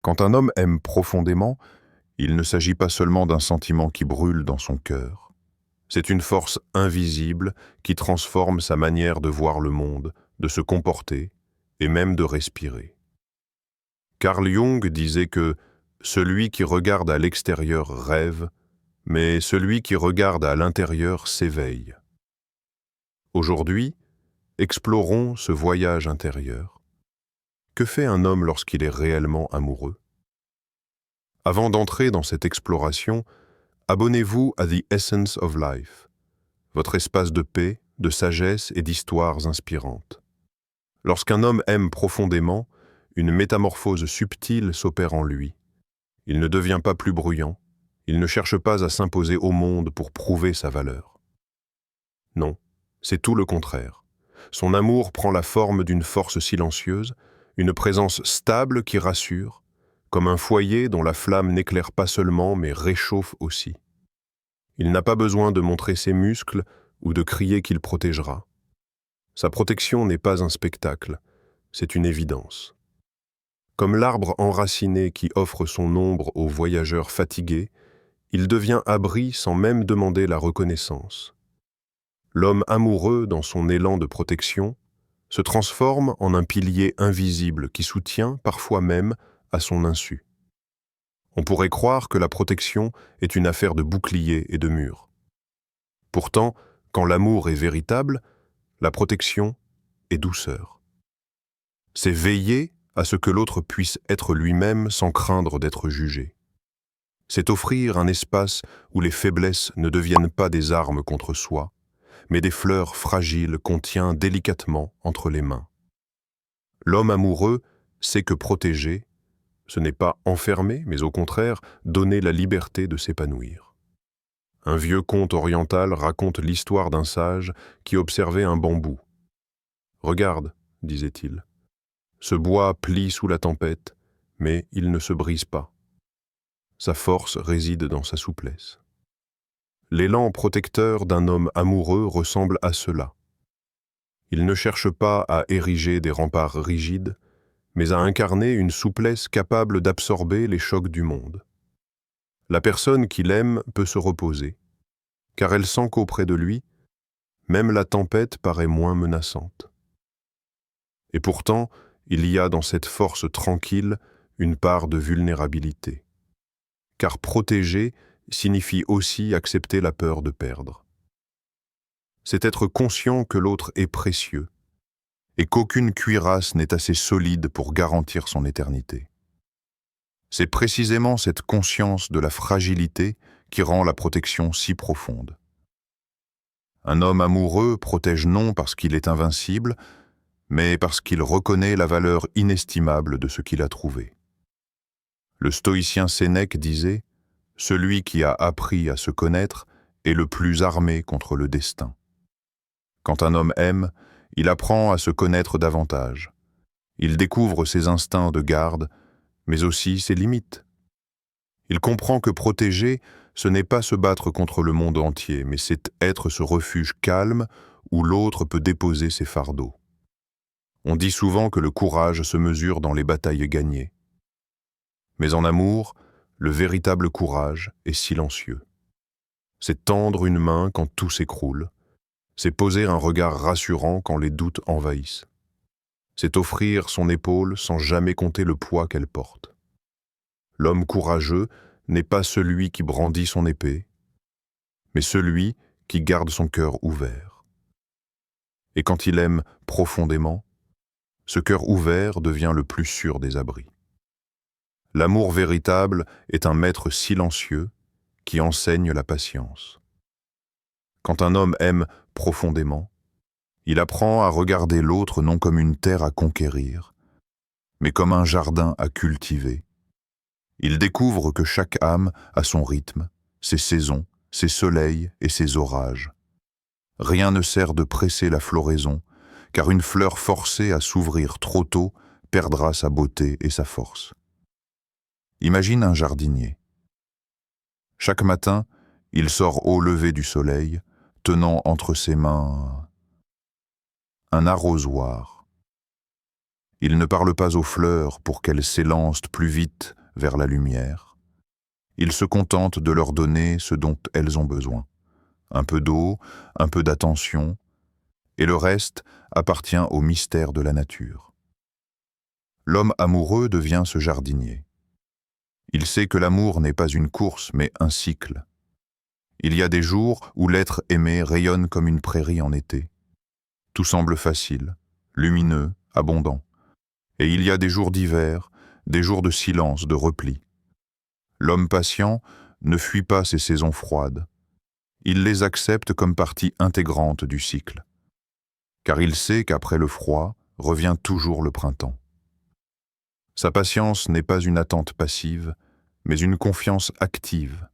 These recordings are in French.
Quand un homme aime profondément, il ne s'agit pas seulement d'un sentiment qui brûle dans son cœur. C'est une force invisible qui transforme sa manière de voir le monde, de se comporter et même de respirer. Carl Jung disait que celui qui regarde à l'extérieur rêve, mais celui qui regarde à l'intérieur s'éveille. Aujourd'hui, explorons ce voyage intérieur. Que fait un homme lorsqu'il est réellement amoureux? Avant d'entrer dans cette exploration, abonnez-vous à The Essence of Life, votre espace de paix, de sagesse et d'histoires inspirantes. Lorsqu'un homme aime profondément, une métamorphose subtile s'opère en lui. Il ne devient pas plus bruyant, il ne cherche pas à s'imposer au monde pour prouver sa valeur. Non, c'est tout le contraire. Son amour prend la forme d'une force silencieuse, une présence stable qui rassure, comme un foyer dont la flamme n'éclaire pas seulement mais réchauffe aussi. Il n'a pas besoin de montrer ses muscles ou de crier qu'il protégera. Sa protection n'est pas un spectacle, c'est une évidence. Comme l'arbre enraciné qui offre son ombre aux voyageurs fatigués, il devient abri sans même demander la reconnaissance. L'homme amoureux, dans son élan de protection, se transforme en un pilier invisible qui soutient, parfois même, à son insu. On pourrait croire que la protection est une affaire de bouclier et de mur. Pourtant, quand l'amour est véritable, la protection est douceur. C'est veiller à ce que l'autre puisse être lui-même sans craindre d'être jugé. C'est offrir un espace où les faiblesses ne deviennent pas des armes contre soi, mais des fleurs fragiles qu'on tient délicatement entre les mains. L'homme amoureux sait que protéger, ce n'est pas enfermer, mais au contraire, donner la liberté de s'épanouir. Un vieux conte oriental raconte l'histoire d'un sage qui observait un bambou. « Regarde, disait-il, ce bois plie sous la tempête, mais il ne se brise pas. Sa force réside dans sa souplesse. » L'élan protecteur d'un homme amoureux ressemble à cela. Il ne cherche pas à ériger des remparts rigides, mais à incarner une souplesse capable d'absorber les chocs du monde. La personne qu'il aime peut se reposer, car elle sent qu'auprès de lui, même la tempête paraît moins menaçante. Et pourtant, il y a dans cette force tranquille une part de vulnérabilité. Car protéger signifie aussi accepter la peur de perdre. C'est être conscient que l'autre est précieux et qu'aucune cuirasse n'est assez solide pour garantir son éternité. C'est précisément cette conscience de la fragilité qui rend la protection si profonde. Un homme amoureux protège non parce qu'il est invincible, mais parce qu'il reconnaît la valeur inestimable de ce qu'il a trouvé. Le stoïcien Sénèque disait « Celui qui a appris à se connaître est le plus armé contre le destin. » Quand un homme aime, il apprend à se connaître davantage. Il découvre ses instincts de garde, mais aussi ses limites. Il comprend que protéger, ce n'est pas se battre contre le monde entier, mais c'est être ce refuge calme où l'autre peut déposer ses fardeaux. On dit souvent que le courage se mesure dans les batailles gagnées. Mais en amour, le véritable courage est silencieux. C'est tendre une main quand tout s'écroule. C'est poser un regard rassurant quand les doutes envahissent. C'est offrir son épaule sans jamais compter le poids qu'elle porte. L'homme courageux n'est pas celui qui brandit son épée, mais celui qui garde son cœur ouvert. Et quand il aime profondément, ce cœur ouvert devient le plus sûr des abris. L'amour véritable est un maître silencieux qui enseigne la patience. Quand un homme aime profondément, il apprend à regarder l'autre non comme une terre à conquérir, mais comme un jardin à cultiver. Il découvre que chaque âme a son rythme, ses saisons, ses soleils et ses orages. Rien ne sert de presser la floraison, car une fleur forcée à s'ouvrir trop tôt perdra sa beauté et sa force. Imagine un jardinier. Chaque matin, il sort au lever du soleil, tenant entre ses mains un arrosoir. Il ne parle pas aux fleurs pour qu'elles s'élancent plus vite vers la lumière. Il se contente de leur donner ce dont elles ont besoin. Un peu d'eau, un peu d'attention, et le reste appartient au mystère de la nature. L'homme amoureux devient ce jardinier. Il sait que l'amour n'est pas une course, mais un cycle. Il y a des jours où l'être aimé rayonne comme une prairie en été. Tout semble facile, lumineux, abondant. Et il y a des jours d'hiver, des jours de silence, de repli. L'homme patient ne fuit pas ces saisons froides. Il les accepte comme partie intégrante du cycle. Car il sait qu'après le froid revient toujours le printemps. Sa patience n'est pas une attente passive, mais une confiance active,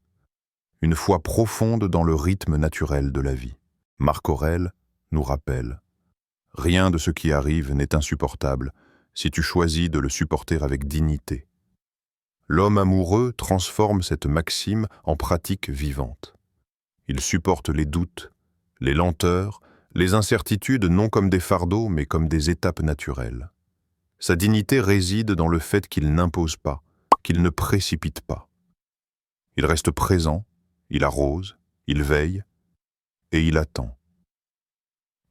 une foi profonde dans le rythme naturel de la vie. Marc Aurèle nous rappelle « Rien de ce qui arrive n'est insupportable si tu choisis de le supporter avec dignité. » L'homme amoureux transforme cette maxime en pratique vivante. Il supporte les doutes, les lenteurs, les incertitudes non comme des fardeaux, mais comme des étapes naturelles. Sa dignité réside dans le fait qu'il n'impose pas, qu'il ne précipite pas. Il reste présent, il arrose, il veille, et il attend.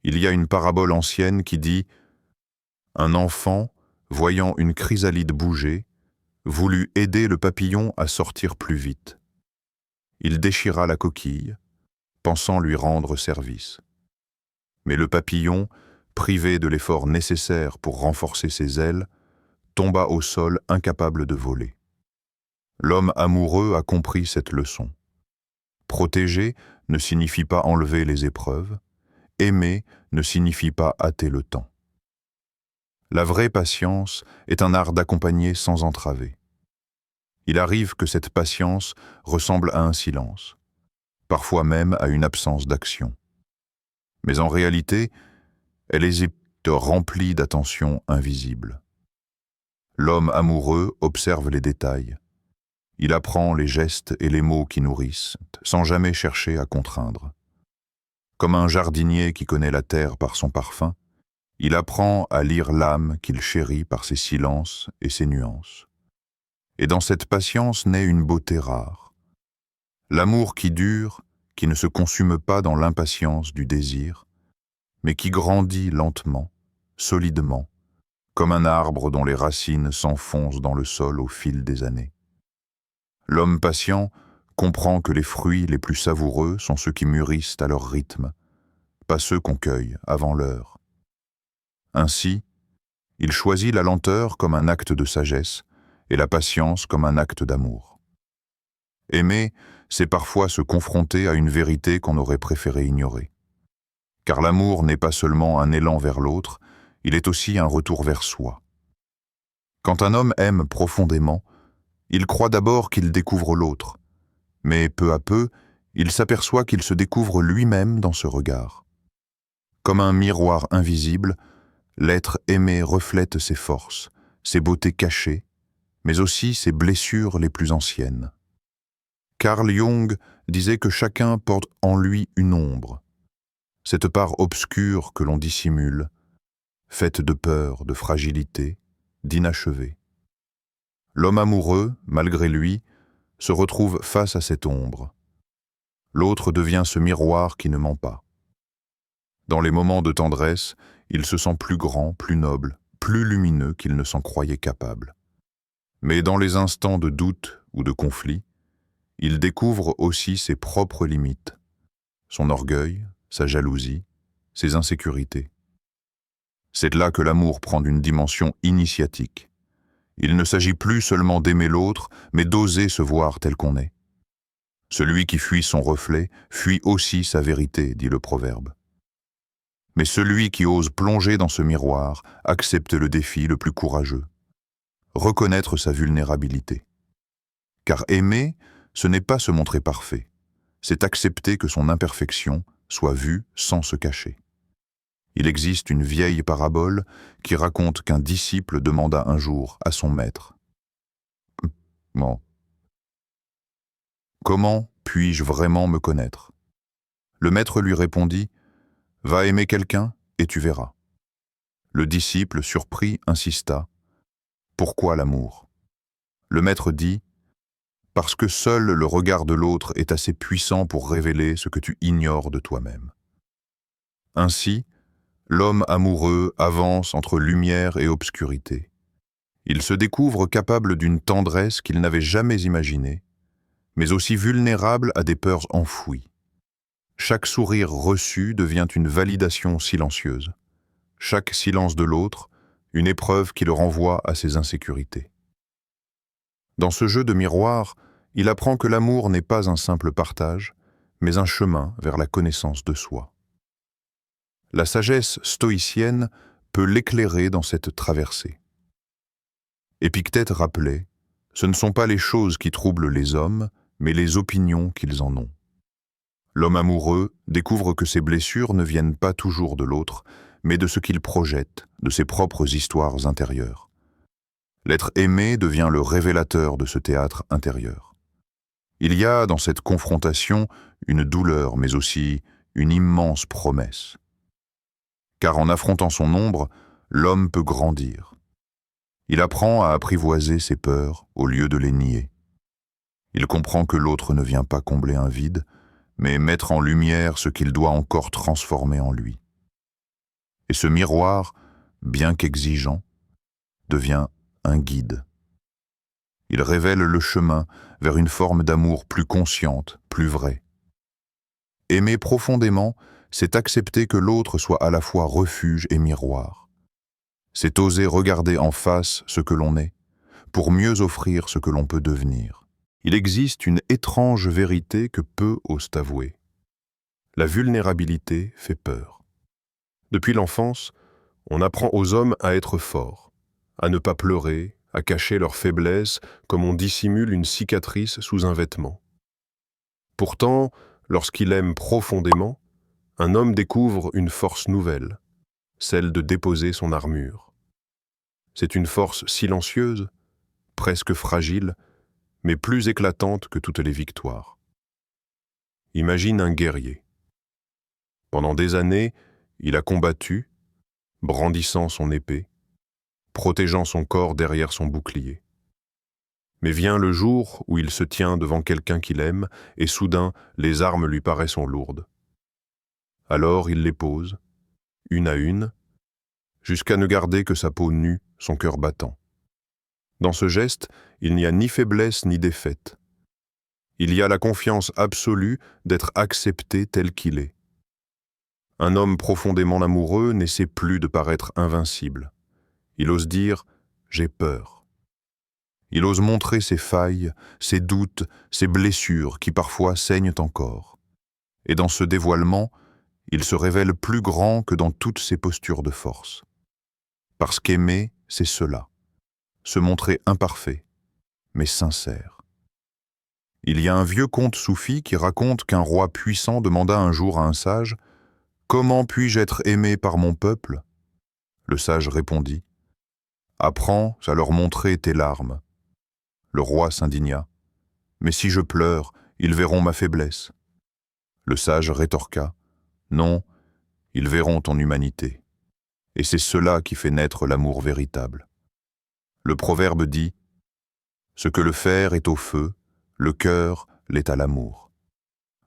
Il y a une parabole ancienne qui dit « Un enfant, voyant une chrysalide bouger, voulut aider le papillon à sortir plus vite. Il déchira la coquille, pensant lui rendre service. Mais le papillon, privé de l'effort nécessaire pour renforcer ses ailes, tomba au sol incapable de voler. L'homme amoureux a compris cette leçon. Protéger ne signifie pas enlever les épreuves, aimer ne signifie pas hâter le temps. La vraie patience est un art d'accompagner sans entraver. Il arrive que cette patience ressemble à un silence, parfois même à une absence d'action. Mais en réalité, elle est remplie d'attention invisible. L'homme amoureux observe les détails. Il apprend les gestes et les mots qui nourrissent, sans jamais chercher à contraindre. Comme un jardinier qui connaît la terre par son parfum, il apprend à lire l'âme qu'il chérit par ses silences et ses nuances. Et dans cette patience naît une beauté rare. L'amour qui dure, qui ne se consume pas dans l'impatience du désir, mais qui grandit lentement, solidement, comme un arbre dont les racines s'enfoncent dans le sol au fil des années. L'homme patient comprend que les fruits les plus savoureux sont ceux qui mûrissent à leur rythme, pas ceux qu'on cueille avant l'heure. Ainsi, il choisit la lenteur comme un acte de sagesse et la patience comme un acte d'amour. Aimer, c'est parfois se confronter à une vérité qu'on aurait préféré ignorer. Car l'amour n'est pas seulement un élan vers l'autre, il est aussi un retour vers soi. Quand un homme aime profondément, il croit d'abord qu'il découvre l'autre, mais peu à peu, il s'aperçoit qu'il se découvre lui-même dans ce regard. Comme un miroir invisible, l'être aimé reflète ses forces, ses beautés cachées, mais aussi ses blessures les plus anciennes. Carl Jung disait que chacun porte en lui une ombre, cette part obscure que l'on dissimule, faite de peur, de fragilité, d'inachevé. L'homme amoureux, malgré lui, se retrouve face à cette ombre. L'autre devient ce miroir qui ne ment pas. Dans les moments de tendresse, il se sent plus grand, plus noble, plus lumineux qu'il ne s'en croyait capable. Mais dans les instants de doute ou de conflit, il découvre aussi ses propres limites, son orgueil, sa jalousie, ses insécurités. C'est là que l'amour prend une dimension initiatique. Il ne s'agit plus seulement d'aimer l'autre, mais d'oser se voir tel qu'on est. Celui qui fuit son reflet fuit aussi sa vérité, dit le proverbe. Mais celui qui ose plonger dans ce miroir accepte le défi le plus courageux. Reconnaître sa vulnérabilité. Car aimer, ce n'est pas se montrer parfait, c'est accepter que son imperfection soit vue sans se cacher. Il existe une vieille parabole qui raconte qu'un disciple demanda un jour à son maître « Comment puis-je vraiment me connaître ?» Le maître lui répondit « Va aimer quelqu'un et tu verras. » Le disciple, surpris, insista. « Pourquoi l'amour » Le maître dit « Parce que seul le regard de l'autre est assez puissant pour révéler ce que tu ignores de toi-même. » Ainsi, l'homme amoureux avance entre lumière et obscurité. Il se découvre capable d'une tendresse qu'il n'avait jamais imaginée, mais aussi vulnérable à des peurs enfouies. Chaque sourire reçu devient une validation silencieuse. Chaque silence de l'autre, une épreuve qui le renvoie à ses insécurités. Dans ce jeu de miroir, il apprend que l'amour n'est pas un simple partage, mais un chemin vers la connaissance de soi. La sagesse stoïcienne peut l'éclairer dans cette traversée. Épictète rappelait « Ce ne sont pas les choses qui troublent les hommes, mais les opinions qu'ils en ont. » L'homme amoureux découvre que ses blessures ne viennent pas toujours de l'autre, mais de ce qu'il projette, de ses propres histoires intérieures. L'être aimé devient le révélateur de ce théâtre intérieur. Il y a dans cette confrontation une douleur, mais aussi une immense promesse. Car en affrontant son ombre, l'homme peut grandir. Il apprend à apprivoiser ses peurs au lieu de les nier. Il comprend que l'autre ne vient pas combler un vide, mais mettre en lumière ce qu'il doit encore transformer en lui. Et ce miroir, bien qu'exigeant, devient un guide. Il révèle le chemin vers une forme d'amour plus consciente, plus vraie. Aimer profondément, c'est accepter que l'autre soit à la fois refuge et miroir. C'est oser regarder en face ce que l'on est, pour mieux offrir ce que l'on peut devenir. Il existe une étrange vérité que peu osent avouer. La vulnérabilité fait peur. Depuis l'enfance, on apprend aux hommes à être forts, à ne pas pleurer, à cacher leurs faiblesses comme on dissimule une cicatrice sous un vêtement. Pourtant, lorsqu'il aime profondément, un homme découvre une force nouvelle, celle de déposer son armure. C'est une force silencieuse, presque fragile, mais plus éclatante que toutes les victoires. Imagine un guerrier. Pendant des années, il a combattu, brandissant son épée, protégeant son corps derrière son bouclier. Mais vient le jour où il se tient devant quelqu'un qu'il aime, et soudain, les armes lui paraissent lourdes. Alors il les pose, une à une, jusqu'à ne garder que sa peau nue, son cœur battant. Dans ce geste, il n'y a ni faiblesse ni défaite. Il y a la confiance absolue d'être accepté tel qu'il est. Un homme profondément amoureux n'essaie plus de paraître invincible. Il ose dire « j'ai peur ». Il ose montrer ses failles, ses doutes, ses blessures qui parfois saignent encore. Et dans ce dévoilement, il se révèle plus grand que dans toutes ses postures de force. Parce qu'aimer, c'est cela. Se montrer imparfait, mais sincère. Il y a un vieux conte soufi qui raconte qu'un roi puissant demanda un jour à un sage « Comment puis-je être aimé par mon peuple ?» Le sage répondit « Apprends à leur montrer tes larmes. » Le roi s'indigna « Mais si je pleure, ils verront ma faiblesse. » Le sage rétorqua « Non, ils verront ton humanité. Et c'est cela qui fait naître l'amour véritable. » Le proverbe dit « Ce que le fer est au feu, le cœur l'est à l'amour.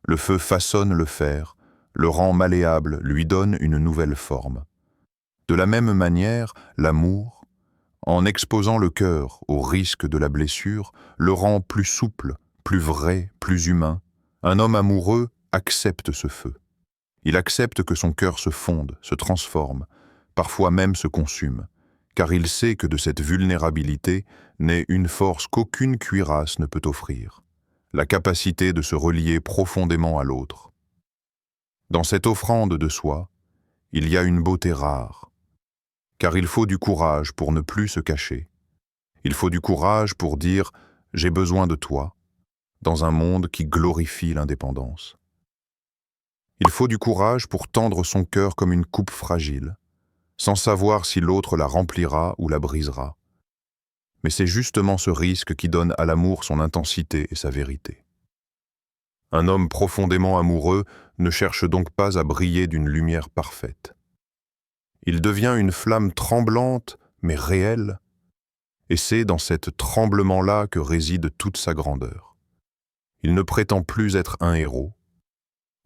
Le feu façonne le fer, le rend malléable, lui donne une nouvelle forme. De la même manière, l'amour, en exposant le cœur au risque de la blessure, le rend plus souple, plus vrai, plus humain. Un homme amoureux accepte ce feu. Il accepte que son cœur se fonde, se transforme, parfois même se consume, car il sait que de cette vulnérabilité naît une force qu'aucune cuirasse ne peut offrir, la capacité de se relier profondément à l'autre. Dans cette offrande de soi, il y a une beauté rare, car il faut du courage pour ne plus se cacher. Il faut du courage pour dire « j'ai besoin de toi » dans un monde qui glorifie l'indépendance. Il faut du courage pour tendre son cœur comme une coupe fragile, sans savoir si l'autre la remplira ou la brisera. Mais c'est justement ce risque qui donne à l'amour son intensité et sa vérité. Un homme profondément amoureux ne cherche donc pas à briller d'une lumière parfaite. Il devient une flamme tremblante, mais réelle, et c'est dans cet tremblement-là que réside toute sa grandeur. Il ne prétend plus être un héros,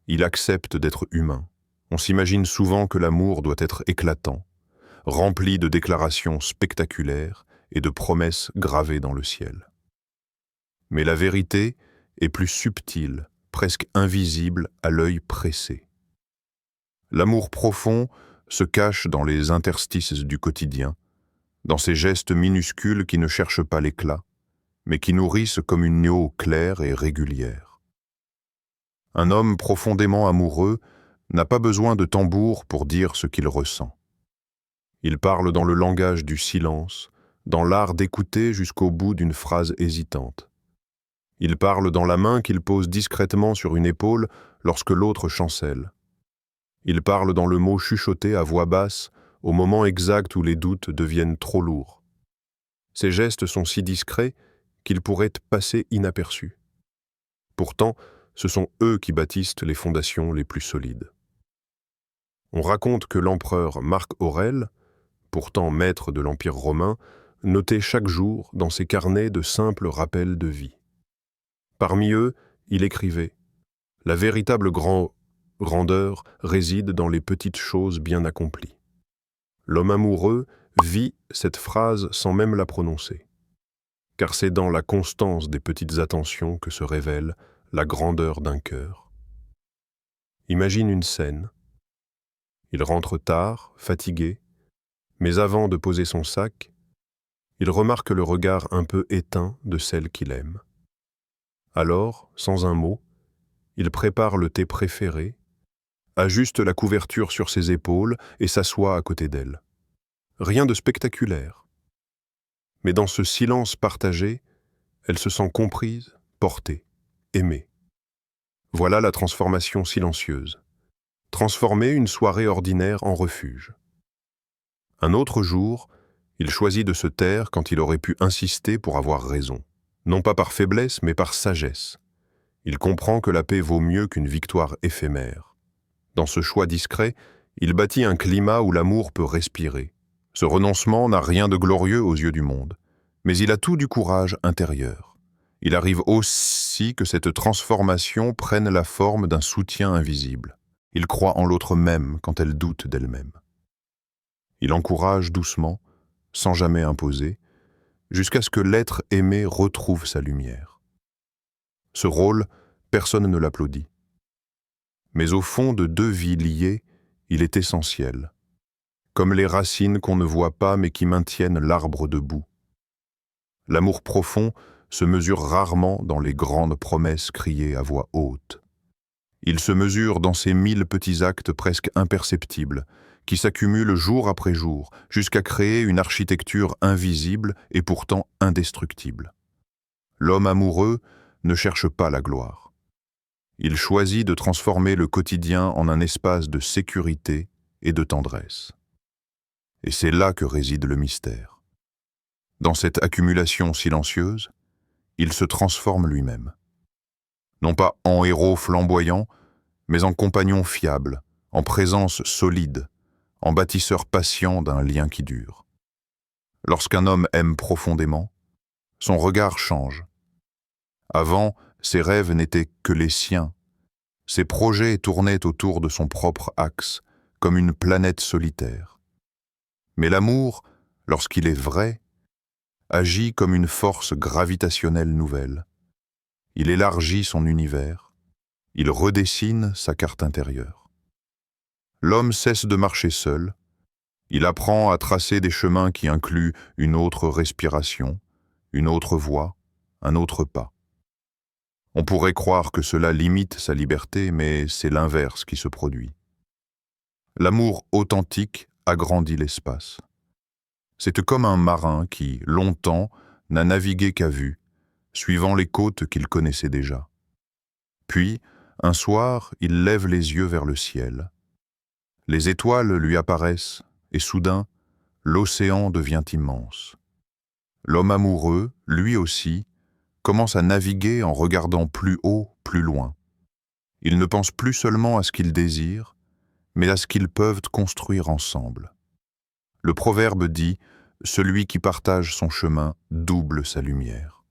il accepte d'être humain. On s'imagine souvent que l'amour doit être éclatant, rempli de déclarations spectaculaires et de promesses gravées dans le ciel. Mais la vérité est plus subtile, presque invisible à l'œil pressé. L'amour profond se cache dans les interstices du quotidien, dans ces gestes minuscules qui ne cherchent pas l'éclat, mais qui nourrissent comme une eau claire et régulière. Un homme profondément amoureux n'a pas besoin de tambour pour dire ce qu'il ressent. Il parle dans le langage du silence, dans l'art d'écouter jusqu'au bout d'une phrase hésitante. Il parle dans la main qu'il pose discrètement sur une épaule lorsque l'autre chancelle. Il parle dans le mot chuchoté à voix basse au moment exact où les doutes deviennent trop lourds. Ces gestes sont si discrets qu'ils pourraient passer inaperçus. Pourtant, ce sont eux qui bâtissent les fondations les plus solides. On raconte que l'empereur Marc Aurèle, pourtant maître de l'Empire romain, notait chaque jour dans ses carnets de simples rappels de vie. Parmi eux, il écrivait « La véritable grandeur réside dans les petites choses bien accomplies ». L'homme amoureux vit cette phrase sans même la prononcer, car c'est dans la constance des petites attentions que se révèle la grandeur d'un cœur. Imagine une scène. Il rentre tard, fatigué, mais avant de poser son sac, il remarque le regard un peu éteint de celle qu'il aime. Alors, sans un mot, il prépare le thé préféré, ajuste la couverture sur ses épaules et s'assoit à côté d'elle. Rien de spectaculaire. Mais dans ce silence partagé, elle se sent comprise, portée, aimée. Voilà la transformation silencieuse. Transformer une soirée ordinaire en refuge. Un autre jour, il choisit de se taire quand il aurait pu insister pour avoir raison. Non pas par faiblesse, mais par sagesse. Il comprend que la paix vaut mieux qu'une victoire éphémère. Dans ce choix discret, il bâtit un climat où l'amour peut respirer. Ce renoncement n'a rien de glorieux aux yeux du monde, mais il a tout du courage intérieur. Il arrive aussi que cette transformation prenne la forme d'un soutien invisible. Il croit en l'autre même quand elle doute d'elle-même. Il encourage doucement, sans jamais imposer, jusqu'à ce que l'être aimé retrouve sa lumière. Ce rôle, personne ne l'applaudit. Mais au fond de deux vies liées, il est essentiel, comme les racines qu'on ne voit pas mais qui maintiennent l'arbre debout. L'amour profond se mesure rarement dans les grandes promesses criées à voix haute. Il se mesure dans ces 1000 petits actes presque imperceptibles, qui s'accumulent jour après jour, jusqu'à créer une architecture invisible et pourtant indestructible. L'homme amoureux ne cherche pas la gloire. Il choisit de transformer le quotidien en un espace de sécurité et de tendresse. Et c'est là que réside le mystère. Dans cette accumulation silencieuse, il se transforme lui-même. Non pas en héros flamboyant, mais en compagnon fiable, en présence solide, en bâtisseur patient d'un lien qui dure. Lorsqu'un homme aime profondément, son regard change. Avant, ses rêves n'étaient que les siens. Ses projets tournaient autour de son propre axe, comme une planète solitaire. Mais l'amour, lorsqu'il est vrai, agit comme une force gravitationnelle nouvelle. Il élargit son univers, il redessine sa carte intérieure. L'homme cesse de marcher seul, il apprend à tracer des chemins qui incluent une autre respiration, une autre voie, un autre pas. On pourrait croire que cela limite sa liberté, mais c'est l'inverse qui se produit. L'amour authentique agrandit l'espace. C'est comme un marin qui, longtemps, n'a navigué qu'à vue, suivant les côtes qu'il connaissait déjà. Puis, un soir, il lève les yeux vers le ciel. Les étoiles lui apparaissent, et soudain, l'océan devient immense. L'homme amoureux, lui aussi, commence à naviguer en regardant plus haut, plus loin. Il ne pense plus seulement à ce qu'ils désirent, mais à ce qu'ils peuvent construire ensemble. Le proverbe dit « Celui qui partage son chemin double sa lumière ».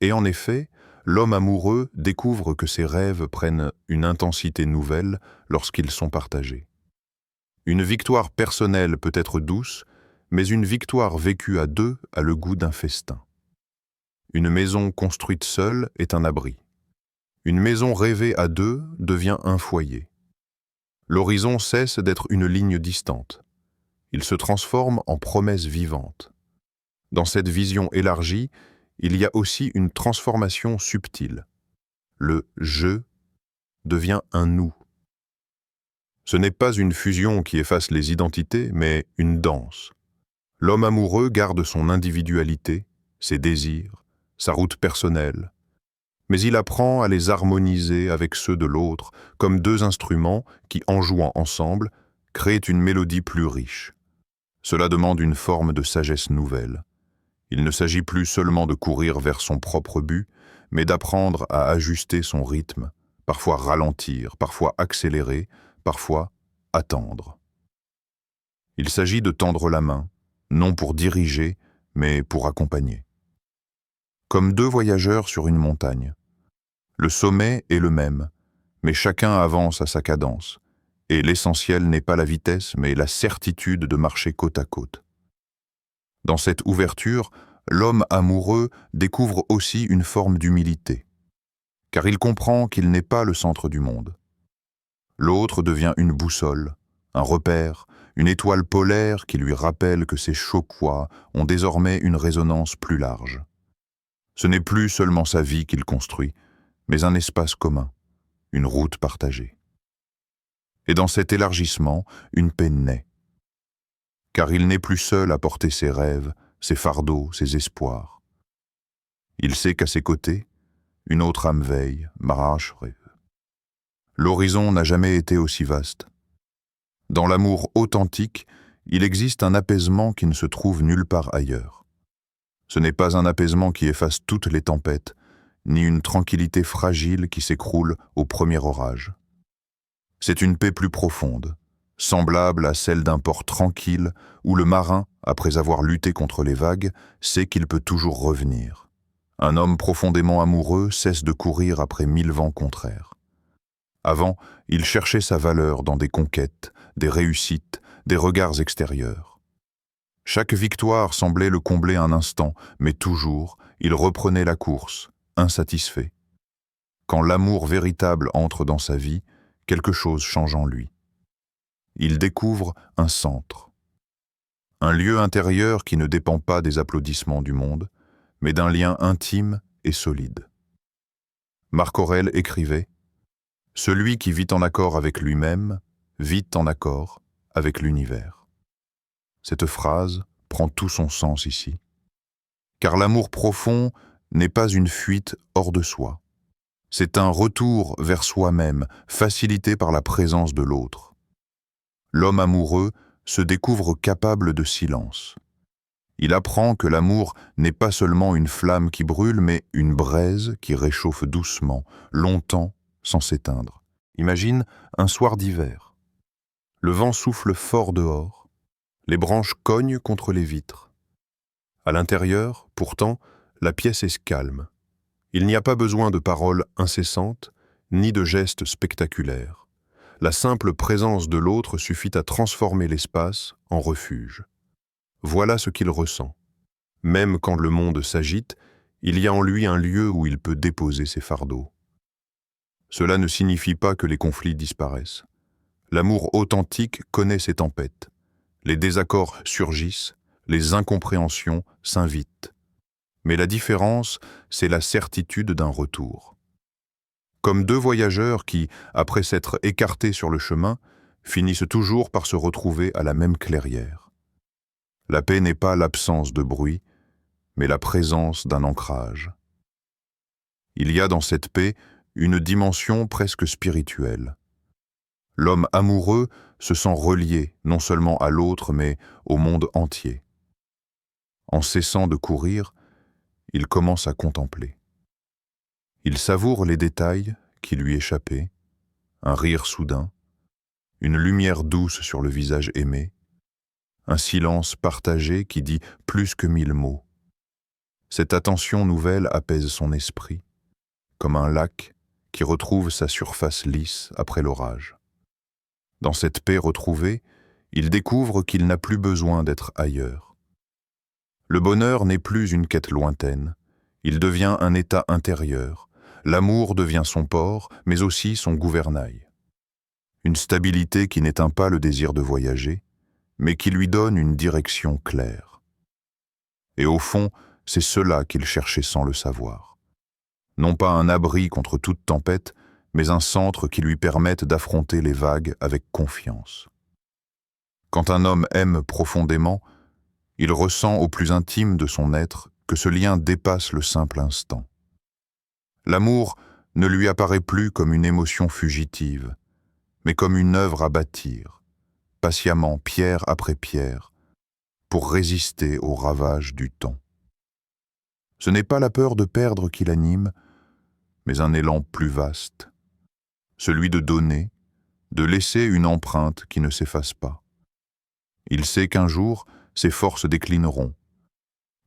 Et en effet, l'homme amoureux découvre que ses rêves prennent une intensité nouvelle lorsqu'ils sont partagés. Une victoire personnelle peut être douce, mais une victoire vécue à deux a le goût d'un festin. Une maison construite seule est un abri. Une maison rêvée à deux devient un foyer. L'horizon cesse d'être une ligne distante. Il se transforme en promesse vivante. Dans cette vision élargie, il y a aussi une transformation subtile. Le « je » devient un « nous ». Ce n'est pas une fusion qui efface les identités, mais une danse. L'homme amoureux garde son individualité, ses désirs, sa route personnelle, mais il apprend à les harmoniser avec ceux de l'autre, comme deux instruments qui, en jouant ensemble, créent une mélodie plus riche. Cela demande une forme de sagesse nouvelle. Il ne s'agit plus seulement de courir vers son propre but, mais d'apprendre à ajuster son rythme, parfois ralentir, parfois accélérer, parfois attendre. Il s'agit de tendre la main, non pour diriger, mais pour accompagner. Comme deux voyageurs sur une montagne. Le sommet est le même, mais chacun avance à sa cadence, et l'essentiel n'est pas la vitesse, mais la certitude de marcher côte à côte. Dans cette ouverture, l'homme amoureux découvre aussi une forme d'humilité, car il comprend qu'il n'est pas le centre du monde. L'autre devient une boussole, un repère, une étoile polaire qui lui rappelle que ses choix ont désormais une résonance plus large. Ce n'est plus seulement sa vie qu'il construit, mais un espace commun, une route partagée. Et dans cet élargissement, une paix naît. Car il n'est plus seul à porter ses rêves, ses fardeaux, ses espoirs. Il sait qu'à ses côtés, une autre âme veille, marche, rêve. L'horizon n'a jamais été aussi vaste. Dans l'amour authentique, il existe un apaisement qui ne se trouve nulle part ailleurs. Ce n'est pas un apaisement qui efface toutes les tempêtes, ni une tranquillité fragile qui s'écroule au premier orage. C'est une paix plus profonde, semblable à celle d'un port tranquille où le marin, après avoir lutté contre les vagues, sait qu'il peut toujours revenir. Un homme profondément amoureux cesse de courir après 1000 vents contraires. Avant, il cherchait sa valeur dans des conquêtes, des réussites, des regards extérieurs. Chaque victoire semblait le combler un instant, mais toujours, il reprenait la course, insatisfait. Quand l'amour véritable entre dans sa vie, quelque chose change en lui. Il découvre un centre. Un lieu intérieur qui ne dépend pas des applaudissements du monde, mais d'un lien intime et solide. Marc Aurèle écrivait « Celui qui vit en accord avec lui-même, vit en accord avec l'univers ». Cette phrase prend tout son sens ici. Car l'amour profond n'est pas une fuite hors de soi. C'est un retour vers soi-même, facilité par la présence de l'autre. L'homme amoureux se découvre capable de silence. Il apprend que l'amour n'est pas seulement une flamme qui brûle, mais une braise qui réchauffe doucement, longtemps, sans s'éteindre. Imagine un soir d'hiver. Le vent souffle fort dehors. Les branches cognent contre les vitres. À l'intérieur, pourtant, la pièce est calme. Il n'y a pas besoin de paroles incessantes, ni de gestes spectaculaires. La simple présence de l'autre suffit à transformer l'espace en refuge. Voilà ce qu'il ressent. Même quand le monde s'agite, il y a en lui un lieu où il peut déposer ses fardeaux. Cela ne signifie pas que les conflits disparaissent. L'amour authentique connaît ses tempêtes. Les désaccords surgissent, les incompréhensions s'invitent. Mais la différence, c'est la certitude d'un retour. Comme deux voyageurs qui, après s'être écartés sur le chemin, finissent toujours par se retrouver à la même clairière. La paix n'est pas l'absence de bruit, mais la présence d'un ancrage. Il y a dans cette paix une dimension presque spirituelle. L'homme amoureux se sent relié non seulement à l'autre, mais au monde entier. En cessant de courir, il commence à contempler. Il savoure les détails qui lui échappaient, un rire soudain, une lumière douce sur le visage aimé, un silence partagé qui dit plus que 1000 mots. Cette attention nouvelle apaise son esprit, comme un lac qui retrouve sa surface lisse après l'orage. Dans cette paix retrouvée, il découvre qu'il n'a plus besoin d'être ailleurs. Le bonheur n'est plus une quête lointaine, il devient un état intérieur. L'amour devient son port, mais aussi son gouvernail. Une stabilité qui n'éteint pas le désir de voyager, mais qui lui donne une direction claire. Et au fond, c'est cela qu'il cherchait sans le savoir. Non pas un abri contre toute tempête, mais un centre qui lui permette d'affronter les vagues avec confiance. Quand un homme aime profondément, il ressent au plus intime de son être que ce lien dépasse le simple instant. L'amour ne lui apparaît plus comme une émotion fugitive, mais comme une œuvre à bâtir, patiemment pierre après pierre, pour résister aux ravages du temps. Ce n'est pas la peur de perdre qui l'anime, mais un élan plus vaste, celui de donner, de laisser une empreinte qui ne s'efface pas. Il sait qu'un jour, ses forces déclineront,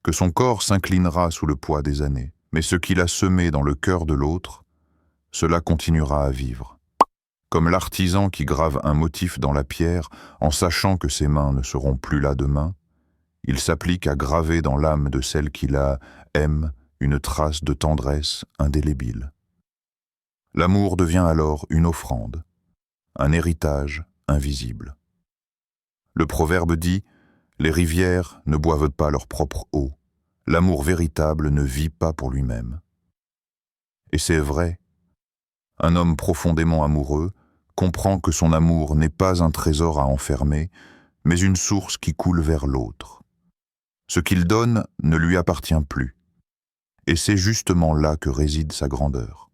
que son corps s'inclinera sous le poids des années, mais ce qu'il a semé dans le cœur de l'autre, cela continuera à vivre. Comme l'artisan qui grave un motif dans la pierre en sachant que ses mains ne seront plus là demain, il s'applique à graver dans l'âme de celle qui la aime une trace de tendresse indélébile. L'amour devient alors une offrande, un héritage invisible. Le proverbe dit « Les rivières ne boivent pas leur propre eau, l'amour véritable ne vit pas pour lui-même. » Et c'est vrai, un homme profondément amoureux comprend que son amour n'est pas un trésor à enfermer, mais une source qui coule vers l'autre. Ce qu'il donne ne lui appartient plus, et c'est justement là que réside sa grandeur.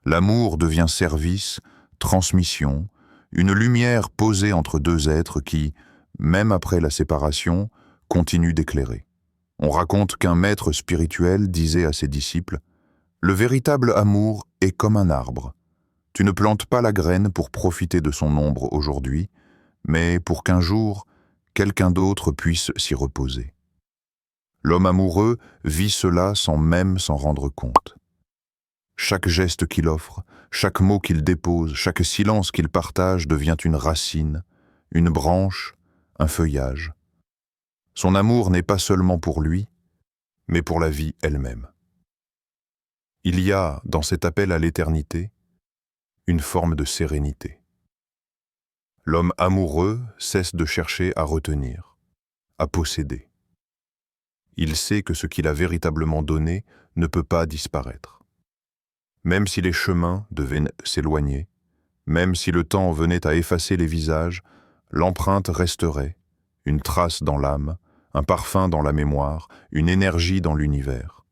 L'amour devient service, transmission, une lumière posée entre deux êtres qui, même après la séparation, continuent d'éclairer. On raconte qu'un maître spirituel disait à ses disciples « Le véritable amour est comme un arbre. Tu ne plantes pas la graine pour profiter de son ombre aujourd'hui, mais pour qu'un jour, quelqu'un d'autre puisse s'y reposer. » L'homme amoureux vit cela sans même s'en rendre compte. Chaque geste qu'il offre, chaque mot qu'il dépose, chaque silence qu'il partage devient une racine, une branche, un feuillage. Son amour n'est pas seulement pour lui, mais pour la vie elle-même. Il y a, dans cet appel à l'éternité, une forme de sérénité. L'homme amoureux cesse de chercher à retenir, à posséder. Il sait que ce qu'il a véritablement donné ne peut pas disparaître. Même si les chemins devaient s'éloigner, même si le temps venait à effacer les visages, l'empreinte resterait, une trace dans l'âme, un parfum dans la mémoire, une énergie dans l'univers.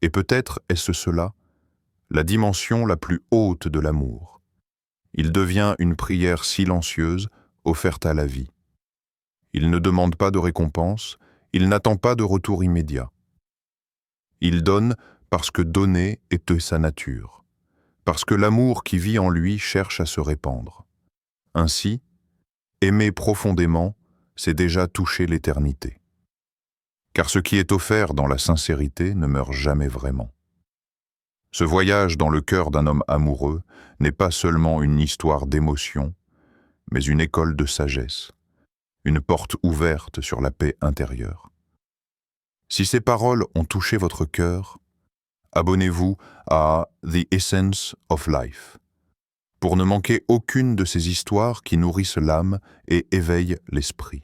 Et peut-être est-ce cela, la dimension la plus haute de l'amour. Il devient une prière silencieuse offerte à la vie. Il ne demande pas de récompense, il n'attend pas de retour immédiat. Il donne parce que donner est de sa nature, parce que l'amour qui vit en lui cherche à se répandre. Ainsi, aimer profondément, c'est déjà toucher l'éternité. Car ce qui est offert dans la sincérité ne meurt jamais vraiment. Ce voyage dans le cœur d'un homme amoureux n'est pas seulement une histoire d'émotion, mais une école de sagesse, une porte ouverte sur la paix intérieure. Si ces paroles ont touché votre cœur, abonnez-vous à The Essence of Life pour ne manquer aucune de ces histoires qui nourrissent l'âme et éveillent l'esprit.